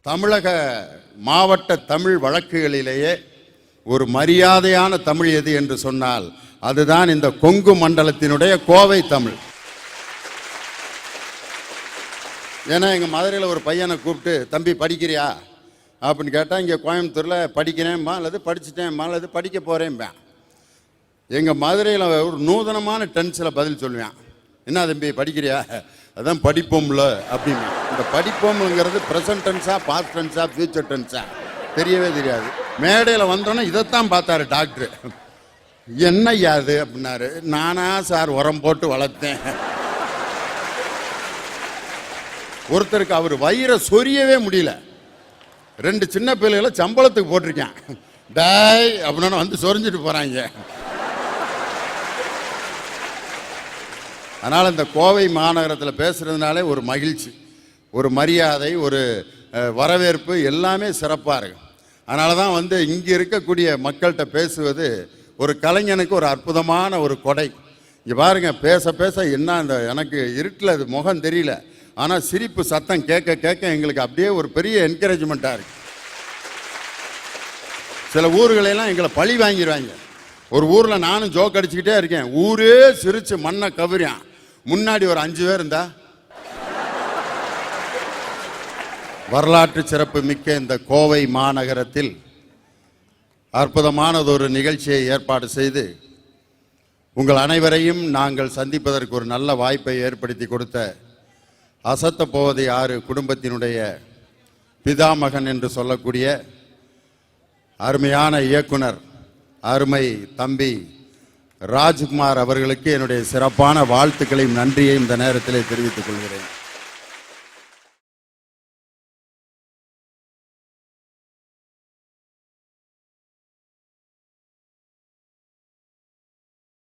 தமிழக மாவட்ட தமிழ் வழக்குகளிலேயே ஒரு மரியாதையான தமிழ் எது என்று சொன்னால் அதுதான் இந்த கொங்கு மண்டலத்தினுடைய கோவை தமிழ். ஏன்னா எங்கள் மதுரையில் ஒரு பையனை கூப்பிட்டு தம்பி படிக்கிறியா அப்படின்னு கேட்டால் இங்கே கோயம்புத்தூரில் படிக்கிறேன்பா அல்லது படிச்சுட்டேன்பா அல்லது படிக்க போகிறேன்பேன். எங்கள் மதுரையில் ஒரு நூதனமான டென்ஸில் பதில் சொல்லுவேன். என்ன தம்பி படிக்கிறியா? அதான் படிப்போம்ல அப்படின்னு. இந்த படிப்போம்ங்கிறது ப்ரெசன்ட் டென்ஸா பாஸ்ட் டென்ஸா ஃபியூச்சர் டென்ஸா தெரியவே தெரியாது. மேடையில் வந்தோன்னே இதைத்தான் பார்த்தாரு டாக்டர். என்ன யாது அப்படின்னாரு. நானா சார் உரம் போட்டு வளர்த்தேன். ஒருத்தருக்கு அவர் வயிறை சொரியவே முடியல. 2 சின்ன பிள்ளைகளை சம்பளத்துக்கு போட்டிருக்கேன். டாய் அப்படின்னு வந்து சொரிஞ்சிட்டு போறாங்க. அதனால் இந்த கோவை மாநகரத்தில் பேசுகிறதுனாலே ஒரு மகிழ்ச்சி, ஒரு மரியாதை, ஒரு வரவேற்பு எல்லாமே சிறப்பாக இருக்கு. அதனால தான் வந்து இங்கே இருக்கக்கூடிய மக்கள்கிட்ட பேசுவது ஒரு கலைஞனுக்கு ஒரு அற்புதமான ஒரு கொடை. இங்கே பாருங்க, பேச பேச என்ன அந்த எனக்கு இருட்டில் அது முகம் தெரியல, ஆனால் சிரிப்பு சத்தம் கேட்க கேட்க எங்களுக்கு அப்படியே ஒரு பெரிய என்கரேஜ்மெண்ட்டாக இருக்கு. சில ஊர்களெல்லாம் எங்களை பழி வாங்கிடுவாங்க. ஒரு ஊரில் நானும் ஜோக் அடிச்சுக்கிட்டே இருக்கேன், ஊரே சிரிச்சு மண்ணை கவரியான், முன்னாடி ஒரு 5 பேர் இருந்தா. வரலாற்று சிறப்பு மிக்க இந்த கோவை மாநகரத்தில் அற்புதமானதொரு நிகழ்ச்சியை ஏற்பாடு செய்து உங்கள் அனைவரையும் நாங்கள் சந்திப்பதற்கு ஒரு நல்ல வாய்ப்பை ஏற்படுத்தி கொடுத்த அசத்த போவது யாரு குடும்பத்தினுடைய பிதாமகன் என்று சொல்லக்கூடிய அருமையான இயக்குனர் அருமை தம்பி ராஜ்குமார் அவர்களுக்கு என்னுடைய சிறப்பான வாழ்த்துக்களையும் நன்றியையும் இந்த நேரத்தில் தெரிவித்துக் கொள்கிறேன்.